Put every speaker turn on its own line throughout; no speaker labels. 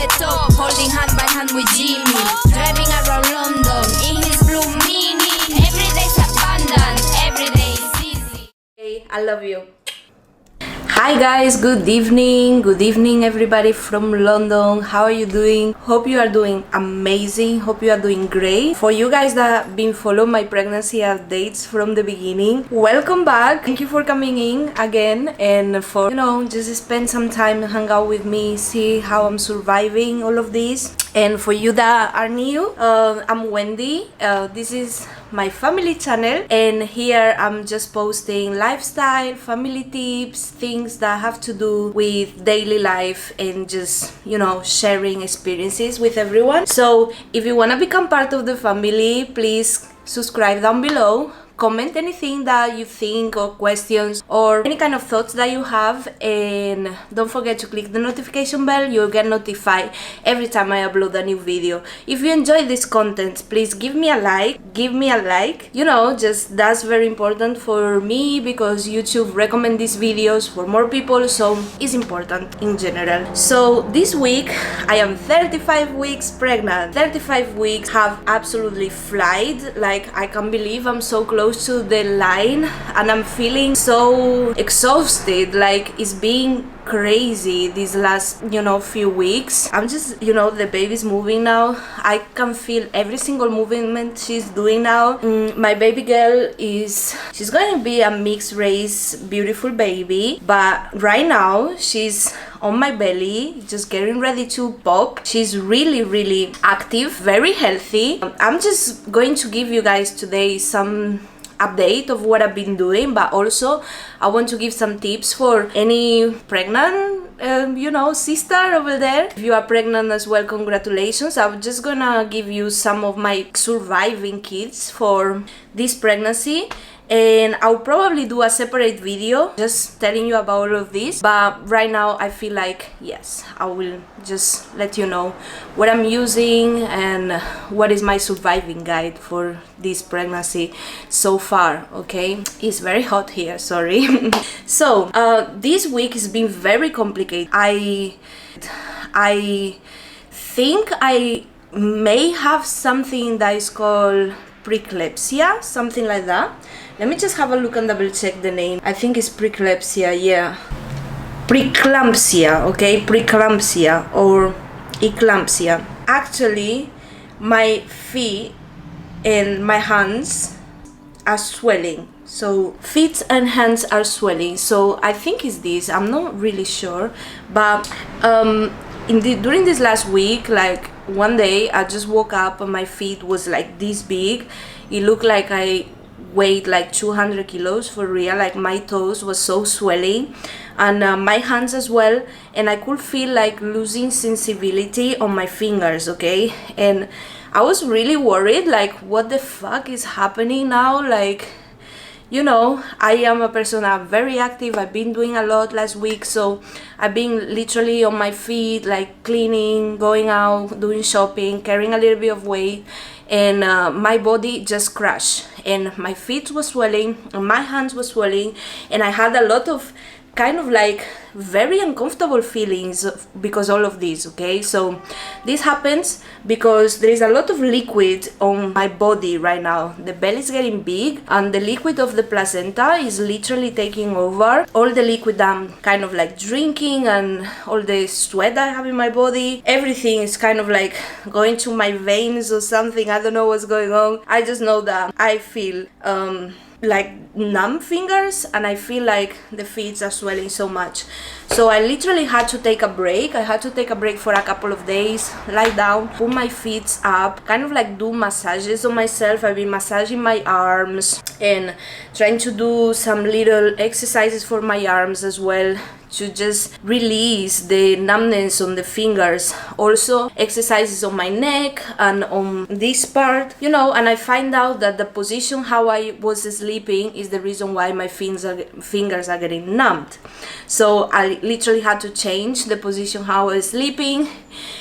the top, holding hand by hand with Jimmy, driving around London in his blue mini. Every day's abundant, every day is easy.
Hey, I love you. Hi guys, good evening everybody from London. How are you doing? Hope you are doing amazing, hope you are doing great. For you guys that have been following my pregnancy updates from the beginning, welcome back. Thank you for coming in again and for, just spend some time, hang out with me, see how I'm surviving all of this. And for you that are new, I'm Wendy. This is my family channel, and here I'm just posting lifestyle, family tips, things that have to do with daily life and just, sharing experiences with everyone. So if you want to become part of the family, please subscribe down below. Comment anything that you think or questions or any kind of thoughts that you have, and don't forget to click the notification bell. You'll get notified every time I upload a new video. If you enjoy this content, please give me a like. Just that's very important for me because YouTube recommend these videos for more people, so it's important in general. So this week I am 35 weeks pregnant. 35 weeks have absolutely flied. Like, I can't believe I'm so close to the line and I'm feeling so exhausted. Like, it's been crazy these last few weeks. I'm just the baby's moving now. I can feel every single movement she's doing now. My baby girl she's going to be a mixed race beautiful baby, but right now she's on my belly just getting ready to pop. She's really active, very healthy. I'm just going to give you guys today some update of what I've been doing, but also I want to give some tips for any pregnant sister over there. If you are pregnant as well, congratulations. I'm just gonna give you some of my surviving kids for this pregnancy, and I'll probably do a separate video just telling you about all of this, but right now I feel like yes, I will just let you know what I'm using and what is my surviving guide for this pregnancy so far. Okay, it's very hot here, sorry. So this week has been very complicated. I think I may have something that is called Preeclampsia, something like that. Let me just have a look and double check the name. I think it's Preeclampsia, yeah. Preeclampsia, okay? Preeclampsia or eclampsia. Actually, my feet and my hands are swelling. So feet and hands are swelling. So I think it's this. I'm not really sure. But during this last week, like one day I just woke up and my feet was like this big. It looked like I weighed like 200 kilos for real. Like my toes was so swelling, and my hands as well, and I could feel like losing sensibility on my fingers, okay? And I was really worried, like what the fuck is happening now? Like, I am a person, I'm very active. I've been doing a lot last week, so I've been literally on my feet, like cleaning, going out, doing shopping, carrying a little bit of weight, and my body just crashed, and my feet were swelling and my hands were swelling, and I had a lot of kind of like very uncomfortable feelings because all of this, okay? So this happens because there is a lot of liquid on my body right now. The belly is getting big and the liquid of the placenta is literally taking over all the liquid I'm kind of like drinking, and all the sweat I have in my body, everything is kind of like going to my veins or something. I don't know what's going on. I just know that I feel like numb fingers, and I feel like the feet are swelling so much. So I literally had to take a break. I had to take a break for a couple of days, lie down, put my feet up, kind of like do massages on myself. I've been massaging my arms and trying to do some little exercises for my arms as well, to just release the numbness on the fingers. Also exercises on my neck and on this part, and I find out that the position how I was sleeping is the reason why my fingers are getting numbed. So I literally had to change the position how I was sleeping,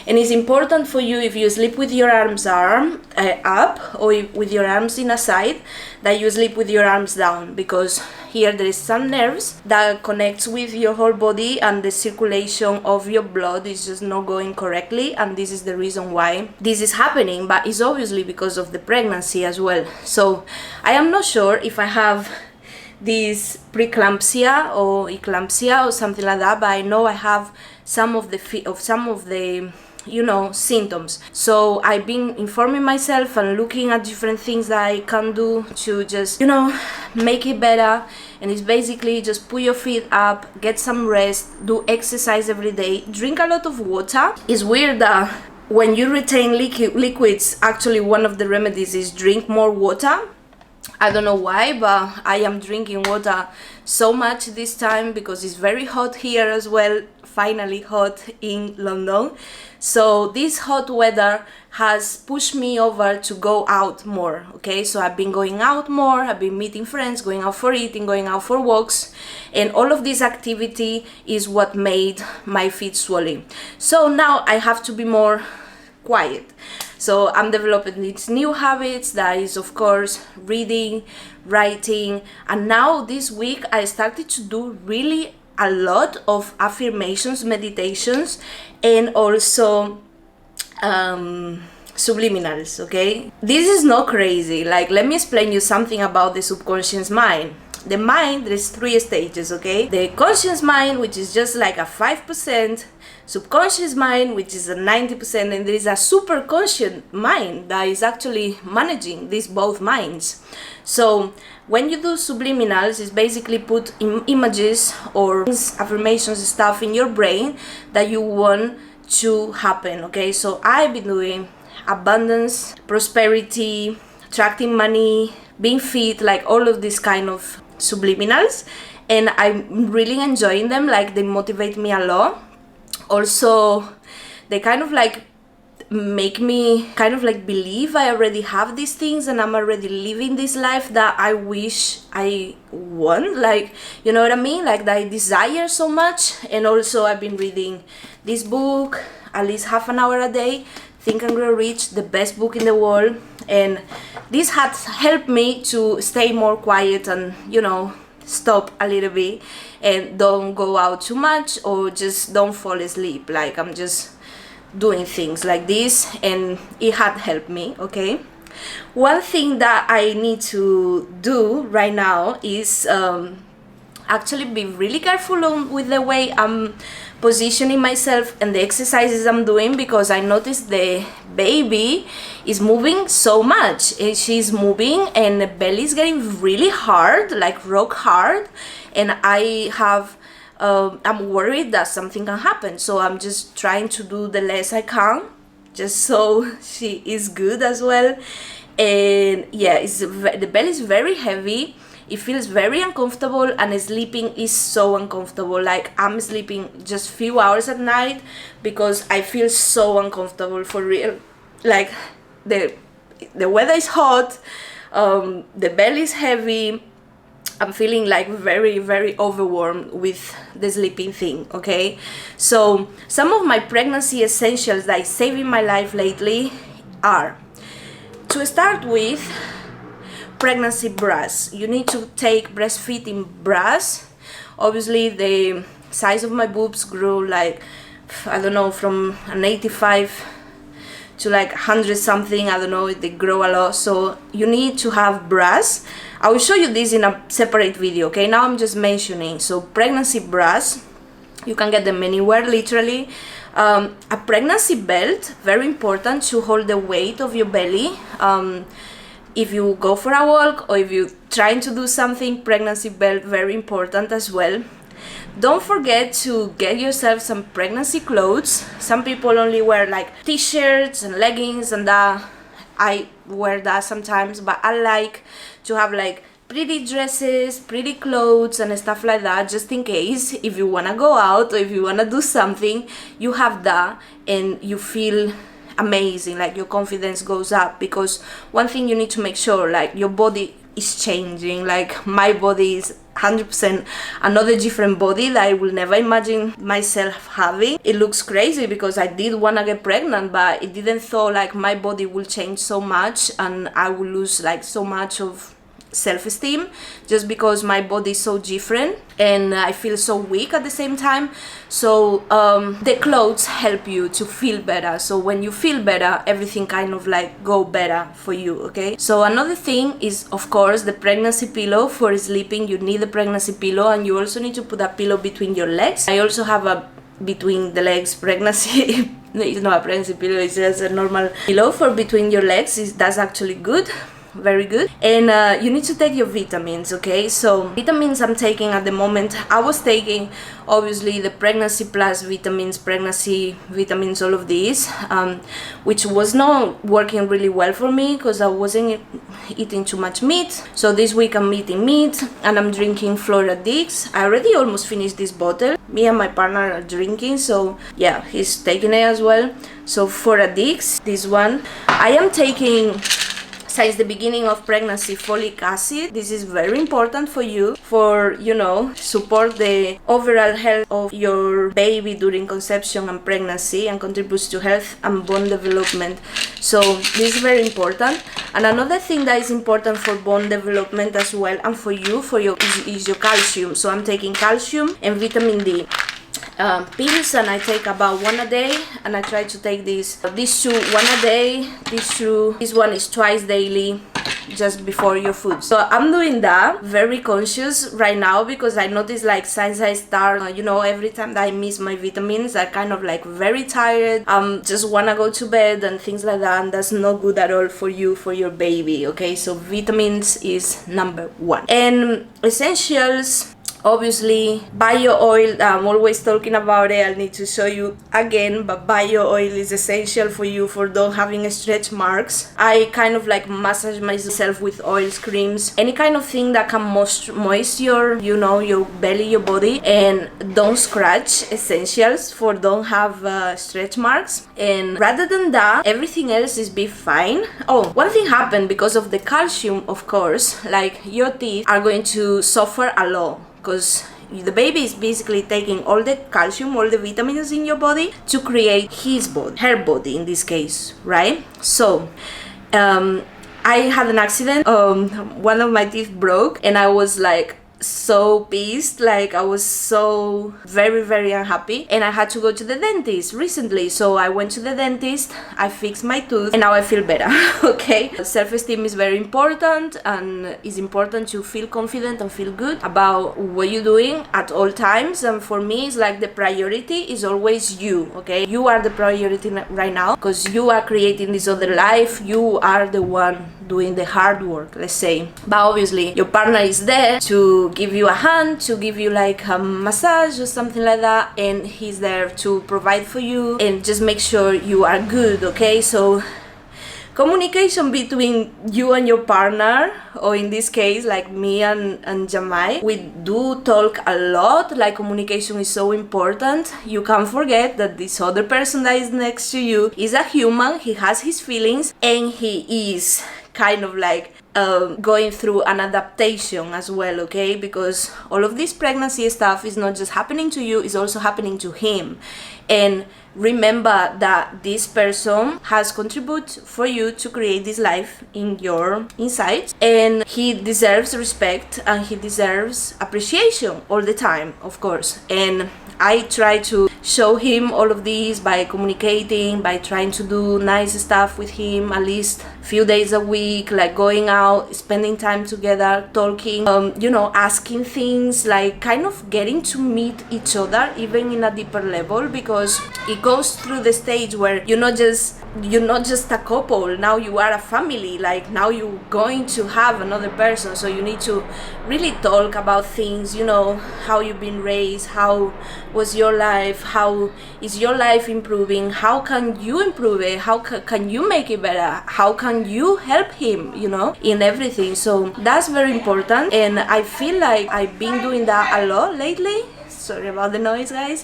And it's important for you, if you sleep with your arms up, or with your arms in a side, that you sleep with your arms down, because here there is some nerves that connects with your whole body, and the circulation of your blood is just not going correctly, and this is the reason why this is happening. But it's obviously because of the pregnancy as well. So I am not sure if I have this preeclampsia or eclampsia or something like that, but I know I have some of the symptoms. So I've been informing myself and looking at different things that I can do to just make it better. And it's basically just put your feet up, get some rest, do exercise every day, drink a lot of water. It's weird that when you retain liquids, actually one of the remedies is drink more water. I don't know why, but I am drinking water so much this time because it's very hot here as well, finally hot in London. So this hot weather has pushed me over to go out more, okay? So I've been going out more, I've been meeting friends, going out for eating, going out for walks, and all of this activity is what made my feet swollen. So now I have to be more quiet. So I'm developing these new habits, that is of course reading, writing, and now this week I started to do really a lot of affirmations, meditations, and also subliminals, okay? This is not crazy. Like, let me explain you something about the subconscious mind. The mind, there's 3 stages, okay? The conscious mind, which is just like a 5%, subconscious mind, which is a 90%, and there is a superconscious mind that is actually managing these both minds. So when you do subliminals, it's basically put images or affirmations stuff in your brain that you want to happen, okay? So I've been doing abundance, prosperity, attracting money, being fit, like all of these kind of subliminals, and I'm really enjoying them. Like, they motivate me a lot. Also, they kind of like make me kind of like believe I already have these things and I'm already living this life that I wish I want, like, you know what I mean, like that I desire so much. And also I've been reading this book at least half an hour a day, Think and Grow Rich, the best book in the world, and this has helped me to stay more quiet and stop a little bit and don't go out too much, or just don't fall asleep. Like, I'm just doing things like this, and it had helped me, okay? One thing that I need to do right now is actually be really careful with the way I'm positioning myself and the exercises I'm doing, because I noticed the baby is moving so much. She's moving and the belly is getting really hard, like rock hard, and I'm worried that something can happen. So I'm just trying to do the less I can, just so she is good as well. And yeah, the belly is very heavy. It feels very uncomfortable, and sleeping is so uncomfortable. Like, I'm sleeping just few hours at night because I feel so uncomfortable, for real. Like, the weather is hot, the belly is heavy. I'm feeling like very, very overwhelmed with the sleeping thing, okay? So some of my pregnancy essentials that is saving my life lately are, to start with, pregnancy bras. You need to take breastfeeding bras. Obviously the size of my boobs grew like, I don't know, from an 85 to like 100 something, I don't know, they grow a lot. So you need to have bras. I will show you this in a separate video, okay? Now I'm just mentioning. So pregnancy bras, you can get them anywhere, literally. A pregnancy belt, very important to hold the weight of your belly. If you go for a walk or if you're trying to do something, pregnancy belt, very important as well. Don't forget to get yourself some pregnancy clothes. Some people only wear like t-shirts and leggings and that. I wear that sometimes, but I like to have like pretty dresses, pretty clothes and stuff like that, just in case if you want to go out or if you want to do something, you have that and you feel amazing, like your confidence goes up. Because one thing you need to make sure, like, your body is changing. Like, my body 100% another different body that I will never imagine myself having. It looks crazy because I did want to get pregnant, but it didn't thought like my body will change so much and I will lose like so much of self-esteem just because my body is so different and I feel so weak at the same time. So the clothes help you to feel better. So when you feel better, everything kind of like go better for you, okay? So another thing is, of course, the pregnancy pillow. For sleeping, you need a pregnancy pillow, and you also need to put a pillow between your legs. I also have a between the legs pregnancy it's not a pregnancy pillow, it's just a normal pillow for between your legs. That's actually good, very good. And you need to take your vitamins, okay? So vitamins I'm taking at the moment, I was taking obviously the pregnancy plus vitamins, pregnancy vitamins, all of these, which was not working really well for me because I wasn't eating too much meat. So this week I'm eating meat and I'm drinking Floradix. I already almost finished this bottle. Me and my partner are drinking, so yeah, he's taking it as well. So Floradix, this one. I am taking since the beginning of pregnancy folic acid. This is very important for you, for, you know, support the overall health of your baby during conception and pregnancy, and contributes to health and bone development. So this is very important. And another thing that is important for bone development as well, and for you, is your calcium. So I'm taking calcium and vitamin D pills, and I take about one a day, and I try to take these two one a day. This one is twice daily, just before your food. So I'm doing that, very conscious right now, because I notice like since I start, you know, every time that I miss my vitamins, I kind of like very tired, just wanna go to bed and things like that, and that's not good at all for you, for your baby, okay? So vitamins is number one. And essentials, obviously bio oil. I'm always talking about it, I need to show you again, but bio oil is essential for you for not having stretch marks. I kind of like massage myself with oils, creams, any kind of thing that can moisture, you know, your belly, your body, and don't scratch. Essentials for don't have stretch marks. And rather than that, everything else is be fine. Oh, one thing happened because of the calcium, of course, like your teeth are going to suffer a lot, because the baby is basically taking all the calcium, all the vitamins in your body to create his body, her body in this case, right? So I had an accident, one of my teeth broke, and I was like so pissed, like I was so very unhappy, and I had to go to the dentist recently. So I went to the dentist, I fixed my tooth, and now I feel better. Okay, self-esteem is very important, and it's important to feel confident and feel good about what you're doing at all times. And for me, it's like the priority is always you, okay? You are the priority right now, because you are creating this other life. You are the one doing the hard work, let's say. But obviously your partner is there to give you a hand, to give you like a massage or something like that, and he's there to provide for you and just make sure you are good, okay? So communication between you and your partner, or in this case like me and Jamai, we do talk a lot. Like communication is so important. You can't forget that this other person that is next to you is a human, he has his feelings, and he is kind of like going through an adaptation as well, okay? Because all of this pregnancy stuff is not just happening to you, it's also happening to him. And remember that this person has contributed for you to create this life in your inside, and he deserves respect and he deserves appreciation all the time, of course. And I try to show him all of these by communicating, by trying to do nice stuff with him at least a few days a week, like going out, spending time together, talking, you know, asking things, like kind of getting to meet each other even in a deeper level, because it goes through the stage where you're not just a couple, now you are a family. Like now you're going to have another person, so you need to really talk about things, you know, how you've been raised, how was your life, how is your life improving, how can you improve it, how can you make it better, how can you help him, you know, in everything. So that's very important, and I feel like I've been doing that a lot lately. Sorry about the noise, guys.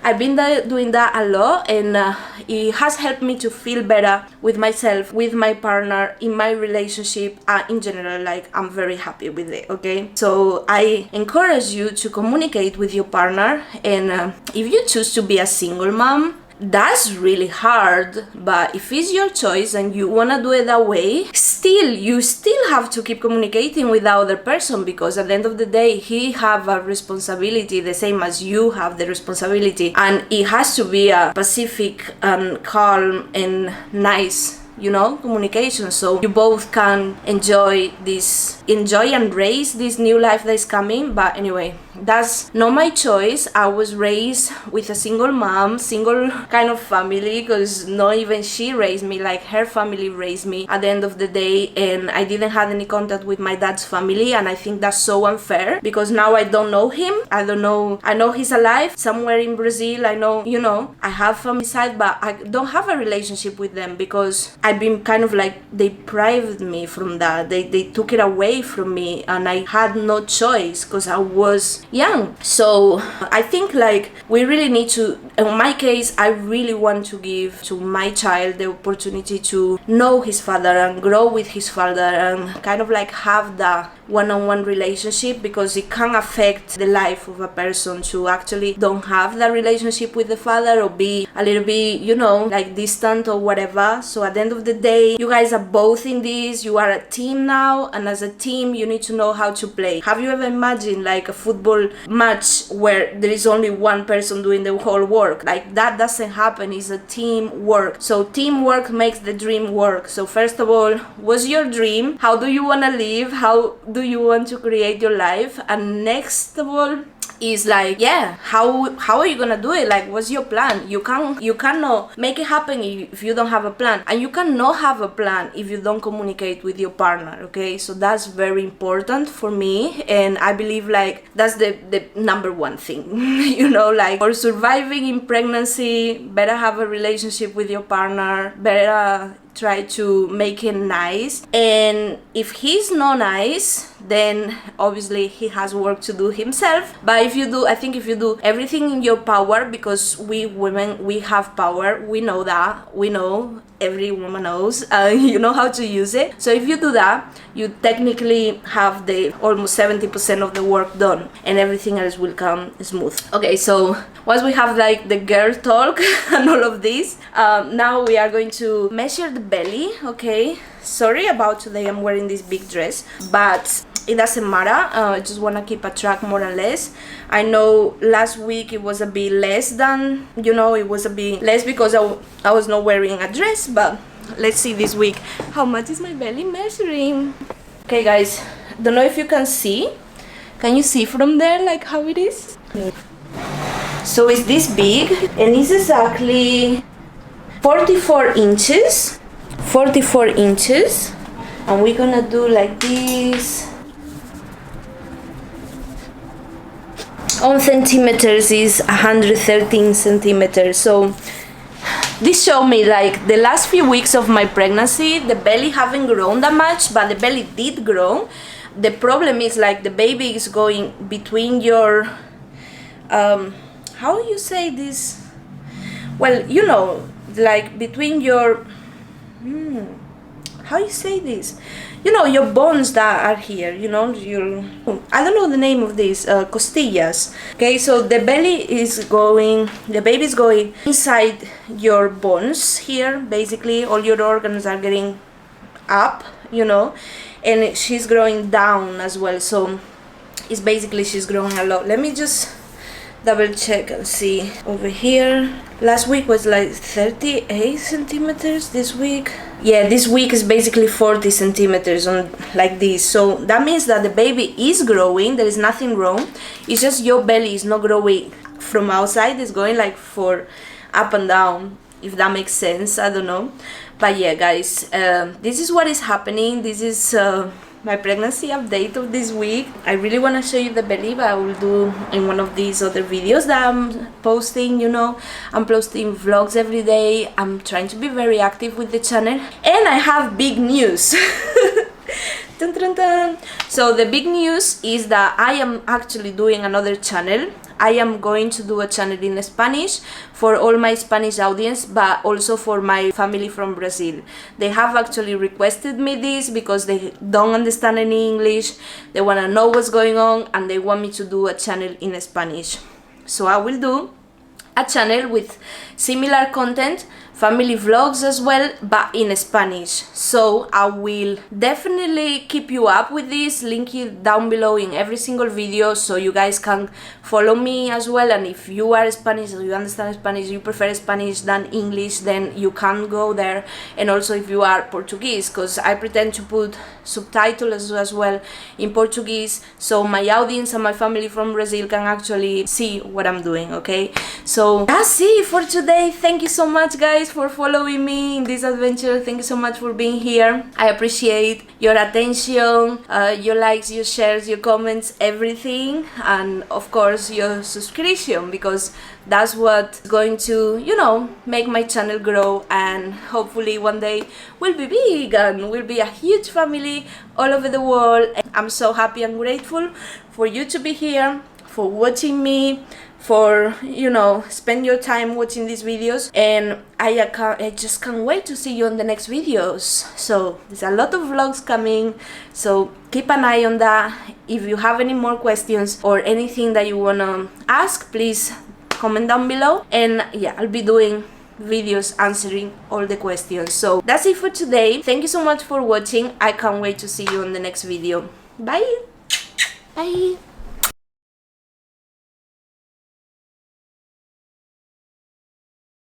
I've been doing that a lot, and it has helped me to feel better with myself, with my partner, in my relationship, in general. Like, I'm very happy with it, okay? So I encourage you to communicate with your partner, and if you choose to be a single mom, that's really hard, but if it's your choice and you want to do it that way, you still have to keep communicating with the other person, because at the end of the day, he have a responsibility the same as you have the responsibility, and it has to be a pacific and calm and nice, you know, communication, so you both can enjoy and raise this new life that is coming. But anyway, that's not my choice. I was raised with a single mom, single kind of family, because not even she raised me, like her family raised me at the end of the day, and I didn't have any contact with my dad's family, and I think that's so unfair, because now I don't know him. I know he's alive somewhere in Brazil. I know, you know, I have family side, but I don't have a relationship with them, because I've been kind of like, they deprived me from that. They took it away from me, and I had no choice because I was young. So I think like we really need to, in my case, I really want to give to my child the opportunity to know his father and grow with his father, and kind of like have that one-on-one relationship, because it can affect the life of a person to actually don't have that relationship with the father, or be a little bit, you know, like distant or whatever. So at the end of the day, you guys are both in this, you are a team now, and as a team you need to know how to play. Have you ever imagined like a football match where there is only one person doing the whole work? Like, that doesn't happen. It's a team work. So teamwork makes the dream work. So first of all, what's your dream? How do you want to live? How do you want to create your life? And next of all is like, yeah, how are you gonna do it? Like, what's your plan? You cannot make it happen if you don't have a plan, and you cannot have a plan if you don't communicate with your partner, okay? So that's very important for me, and I believe like that's the number one thing. You know, like for surviving in pregnancy, better have a relationship with your partner, better try to make it nice, and if he's not nice, then obviously he has work to do himself. But if you do, I think if you do everything in your power, because we women, we have power, we know that, we know, every woman knows, you know how to use it. So if you do that, you technically have the almost 70% of the work done, and everything else will come smooth. Okay, so once we have like the girl talk and all of this, now we are going to measure the belly, okay? Sorry about today, I'm wearing this big dress, but it doesn't matter. I just want to keep a track more or less. I know last week it was a bit less than, you know, it was a bit less because I was not wearing a dress, but let's see this week how much is my belly measuring. Okay guys, don't know if you can see. Can you see from there like how it is? So it's this big, and it's exactly 44 inches. 44 inches, and we're gonna do like this. On centimeters is 113 centimeters. So this showed me like the last few weeks of my pregnancy, the belly haven't grown that much, but the belly did grow. The problem is like the baby is going between your how you say this? Well, you know, like between your how you say this? You know, your bones that are here, you know, your, I don't know the name of this, costillas. Okay, so the belly is going, the baby is going inside your bones here. Basically, all your organs are getting up, you know, and she's growing down as well. So it's basically she's growing a lot. Let me just double check and see over here. Last week was like 38 centimeters. This week, yeah, this week is basically 40 centimeters on like this. So that means that the baby is growing. There is nothing wrong. It's just your belly is not growing from outside. It's going like for up and down, if that makes sense. I don't know, but yeah guys, this is what is happening. This is my pregnancy update of this week. I really want to show you the belly, but I will do in one of these other videos that I'm posting. You know, I'm posting vlogs every day. I'm trying to be very active with the channel, and I have big news. Dun, dun, dun. So the big news is that I am actually doing another channel. I am going to do a channel in Spanish for all my Spanish audience, but also for my family from Brazil. They have actually requested me this because they don't understand any English, they want to know what's going on, and they want me to do a channel in Spanish. So I will do a channel with similar content, family vlogs as well, but in Spanish. So I will definitely keep you up with this, link it down below in every single video so you guys can follow me as well. And if you are Spanish or you understand Spanish, you prefer Spanish than English, then you can go there. And also if you are Portuguese, because I pretend to put subtitles as well in Portuguese, so my audience and my family from Brazil can actually see what I'm doing, okay? So that's it for today. Thank you so much, guys, for following me in this adventure. Thank you so much for being here. I appreciate your attention, your likes, your shares, your comments, everything, and of course your subscription, because that's what's going to, you know, make my channel grow, and hopefully one day we'll be big and we'll be a huge family all over the world. And I'm so happy and grateful for you to be here, for watching me, for, you know, spend your time watching these videos, and I just can't wait to see you on the next videos. So there's a lot of vlogs coming, so keep an eye on that. If you have any more questions or anything that you wanna ask, please comment down below, and yeah, I'll be doing videos answering all the questions. So that's it for today. Thank you so much for watching. I can't wait to see you on the next video. Bye. Bye.